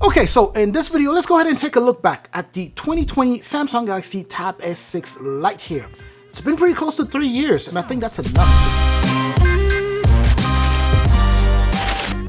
Okay, so in this video, let's go ahead and take a look back at the 2020 Samsung Galaxy Tab S6 Lite here. It's been pretty close to 3 years, and I think that's enough.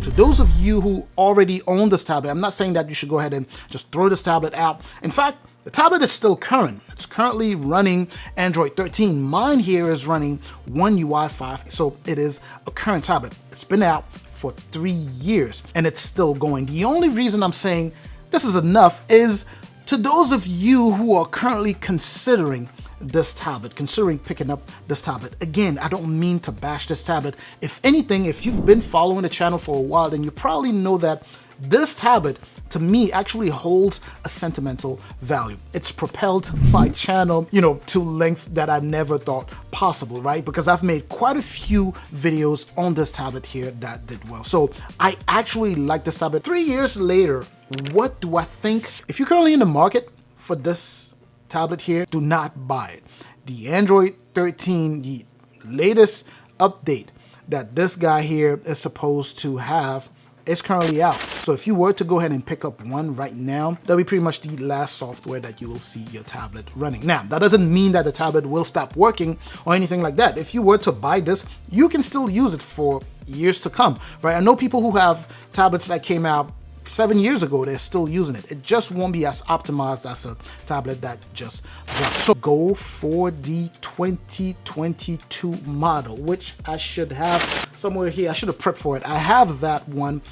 To those of you who already own this tablet, I'm not saying that you should go ahead and just throw this tablet out. In fact, the tablet is still current. It's currently running Android 13. Mine here is running One UI 5, so it is a current tablet. It's been out for 3 years and it's still going. The only reason I'm saying this is enough is to those of you who are currently considering this tablet, considering picking up this tablet. Again, I don't mean to bash this tablet. If anything, if you've been following the channel for a while, then you probably know that this tablet, to me, actually holds a sentimental value. It's propelled my channel, to lengths that I never thought possible, right? Because I've made quite a few videos on this tablet here that did well. So I actually like this tablet. 3 years later, what do I think? If you're currently in the market for this tablet here, do not buy it. The Android 13, the latest update that this guy here is supposed to have, is currently out. So if you were to go ahead and pick up one right now, that'll be pretty much the last software that you will see your tablet running. Now, that doesn't mean that the tablet will stop working or anything like that. If you were to buy this, you can still use it for years to come, right? I know people who have tablets that came out 7 years ago, they're still using it. It just won't be as optimized as a tablet that just dropped. So go for the 2022 model, which I should have somewhere here. I should have prepped for it. I have that one.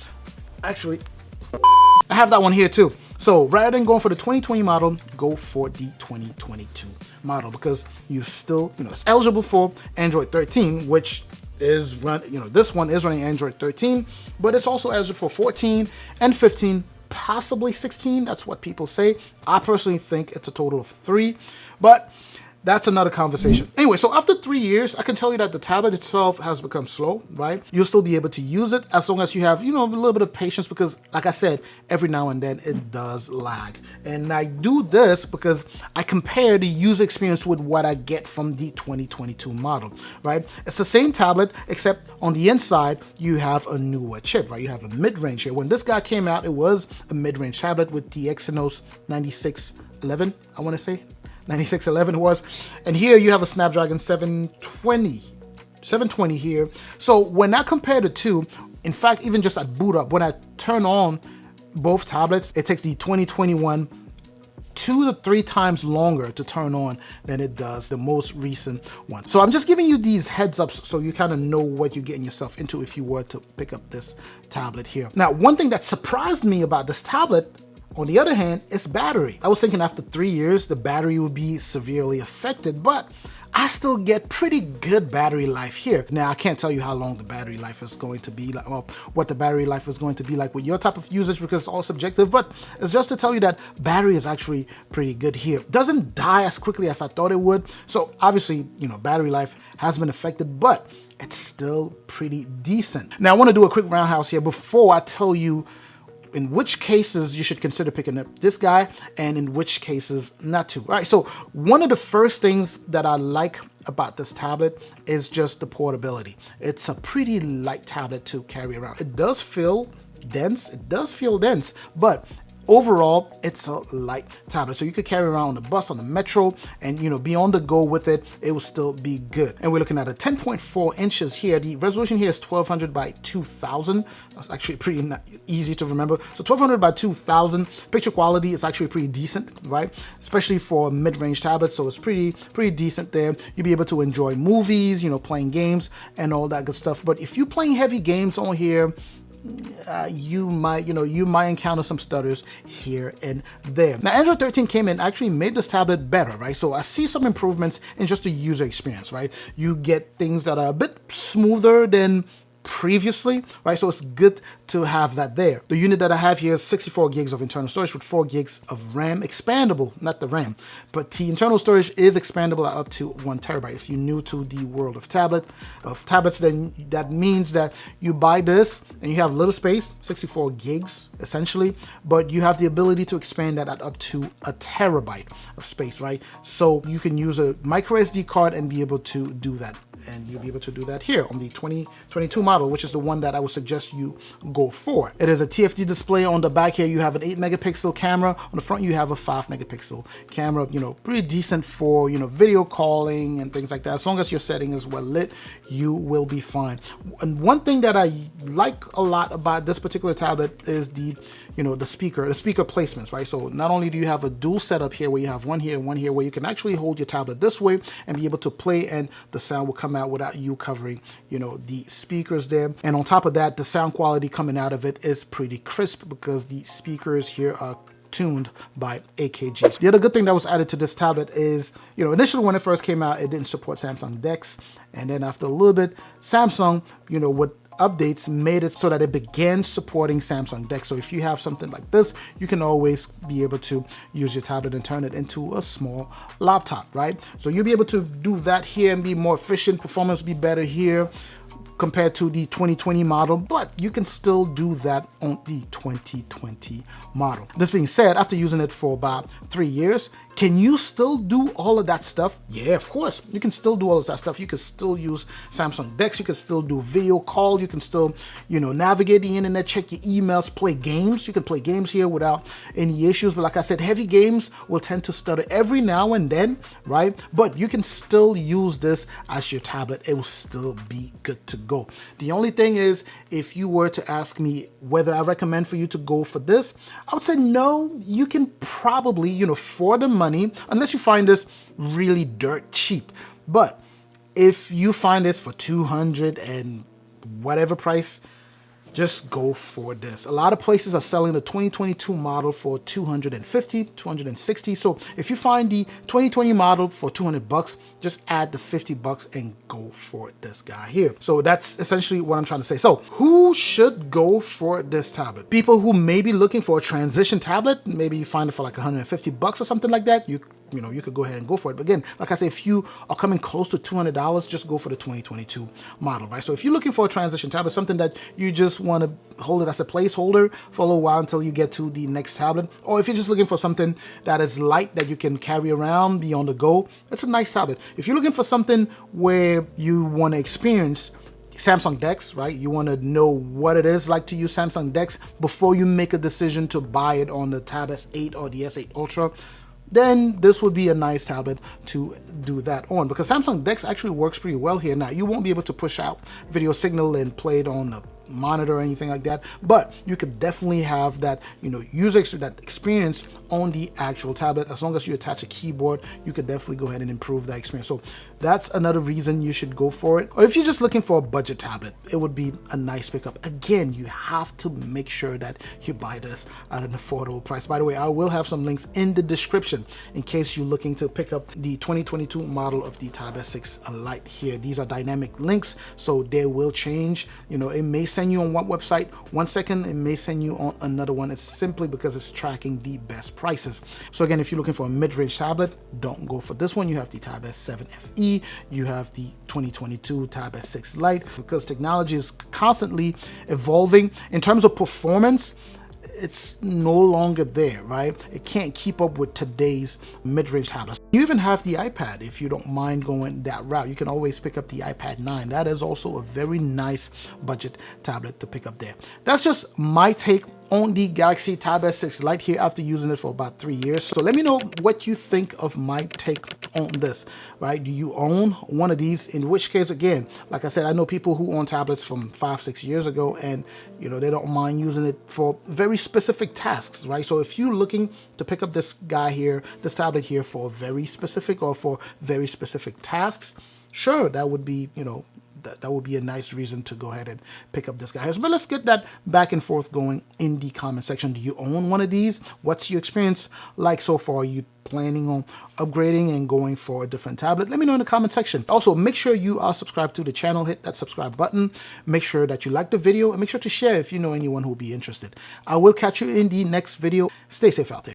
Actually, I have that one here too. So rather than going for the 2020 model, go for the 2022 model because you still, it's eligible for Android 13, which is this one is running Android 13, but it's also eligible for 14 and 15, possibly 16. That's what people say. I personally think it's a total of 3, but that's another conversation. Anyway, so after 3 years, I can tell you that the tablet itself has become slow, right? You'll still be able to use it as long as you have, a little bit of patience because, like I said, every now and then it does lag. And I do this because I compare the user experience with what I get from the 2022 model, right? It's the same tablet, except on the inside, you have a newer chip, right? You have a mid-range here. When this guy came out, it was a mid-range tablet with the Exynos 9611, I want to say. 9611 was, and here you have a Snapdragon 720 here. So when I compare the two, in fact, even just at boot up, when I turn on both tablets, it takes the 2021 2 to 3 times longer to turn on than it does the most recent one. So I'm just giving you these heads ups so you kind of know what you're getting yourself into if you were to pick up this tablet here. Now, one thing that surprised me about this tablet, on the other hand, it's battery. I was thinking after 3 years, the battery would be severely affected, but I still get pretty good battery life here. Now, I can't tell you how long the battery life is going to be like, well, what the battery life is going to be like with your type of usage because it's all subjective, but it's just to tell you that battery is actually pretty good here. Doesn't die as quickly as I thought it would. So obviously, battery life has been affected, but it's still pretty decent. Now, I want to do a quick roundhouse here before I tell you in which cases you should consider picking up this guy and in which cases not to. All right, so one of the first things that I like about this tablet is just the portability. It's a pretty light tablet to carry around. It does feel dense, but overall, it's a light tablet. So you could carry around on the bus, on the metro, and be on the go with it. It will still be good. And we're looking at a 10.4 inches here. The resolution here is 1200 by 2000. That's actually pretty easy to remember. So 1200 by 2000. Picture quality is actually pretty decent, right? Especially for a mid-range tablet. So it's pretty decent there. You'll be able to enjoy movies, playing games and all that good stuff. But if you're playing heavy games on here, you might encounter some stutters here and there. Now, Android 13 came in, actually made this tablet better, right? So I see some improvements in just the user experience, right? You get things that are a bit smoother than previously, right? So it's good to have that there. The unit that I have here is 64 gigs of internal storage with 4 gigs of RAM, expandable, not the RAM, but the internal storage is expandable at up to 1 terabyte. If you're new to the world of tablets, then that means that you buy this and you have little space, 64 gigs essentially, but you have the ability to expand that at up to 1 terabyte of space, right? So you can use a micro SD card and be able to do that. And you'll be able to do that here on the 2022 model, which is the one that I would suggest you go for. It is a TFT display on the back here. You have an 8 megapixel camera. On the front, you have a 5 megapixel camera, pretty decent for, video calling and things like that. As long as your setting is well lit, you will be fine. And one thing that I like a lot about this particular tablet is the speaker placements, right? So not only do you have a dual setup here where you have one here and one here where you can actually hold your tablet this way and be able to play, and the sound will come out without you covering, the speakers there. And on top of that, the sound quality coming out of it is pretty crisp because the speakers here are tuned by AKG. The other good thing that was added to this tablet is, initially when it first came out, it didn't support Samsung DeX. And then after a little bit, Samsung, with updates, made it so that it began supporting Samsung DeX. So if you have something like this, you can always be able to use your tablet and turn it into a small laptop, right? So you'll be able to do that here and be more efficient. Performance will be better here compared to the 2020 model, but you can still do that on the 2020 model. This being said, after using it for about 3 years, can you still do all of that stuff? Yeah, of course. You can still do all of that stuff. You can still use Samsung DeX. You can still do video call. You can still, navigate the internet, check your emails, play games. You can play games here without any issues. But like I said, heavy games will tend to stutter every now and then, right? But you can still use this as your tablet. It will still be good to go. The only thing is, if you were to ask me whether I recommend for you to go for this, I would say no. You can probably, for the money, unless you find this really dirt cheap. But if you find this for 200 and whatever price, just go for this. A lot of places are selling the 2022 model for 250, 260. So if you find the 2020 model for 200 bucks, just add the 50 bucks and go for this guy here. So that's essentially what I'm trying to say. So who should go for this tablet? People who may be looking for a transition tablet, maybe you find it for like 150 bucks or something like that. You could go ahead and go for it. But again, like I say, if you are coming close to $200, just go for the 2022 model, right? So if you're looking for a transition tablet, something that you just want to hold it as a placeholder for a little while until you get to the next tablet, or if you're just looking for something that is light that you can carry around, be on the go, it's a nice tablet. If you're looking for something where you want to experience Samsung DeX, right? You want to know what it is like to use Samsung DeX before you make a decision to buy it on the Tab S8 or the S8 Ultra, then this would be a nice tablet to do that on, because Samsung DeX actually works pretty well here. Now, you won't be able to push out video signal and play it on the monitor or anything like that, but you could definitely have that, that experience on the actual tablet. As long as you attach a keyboard, you could definitely go ahead and improve that experience. So that's another reason you should go for it. Or if you're just looking for a budget tablet, it would be a nice pickup. Again, you have to make sure that you buy this at an affordable price. By the way, I will have some links in the description in case you're looking to pick up the 2022 model of the Tab S6 Lite here. These are dynamic links, so they will change. It may send you on one website 1 second, it may send you on another one. It's simply because it's tracking the best prices. So again, if you're looking for a mid-range tablet, don't go for this one. You have the Tab S7 FE, you have the 2022 Tab S6 Lite, because technology is constantly evolving. In terms of performance, it's no longer there, right? It can't keep up with today's mid-range tablets. You even have the iPad. If you don't mind going that route, you can always pick up the iPad 9. That is also a very nice budget tablet to pick up there. That's just my take on the Galaxy Tab S6 Lite here after using it for about 3 years. So let me know what you think of my take on this, right? Do you own one of these? In which case, again, like I said, I know people who own tablets from 5-6 years ago, and they don't mind using it for very specific tasks, right? So if you're looking to pick up this guy here, this tablet here for very specific tasks, sure, that would be, that would be a nice reason to go ahead and pick up this guy. But let's get that back and forth going in the comment section. Do you own one of these? What's your experience like so far? Are you planning on upgrading and going for a different tablet? Let me know in the comment section. Also, make sure you are subscribed to the channel. Hit that subscribe button. Make sure that you like the video and make sure to share if you know anyone who will be interested. I will catch you in the next video. Stay safe out there.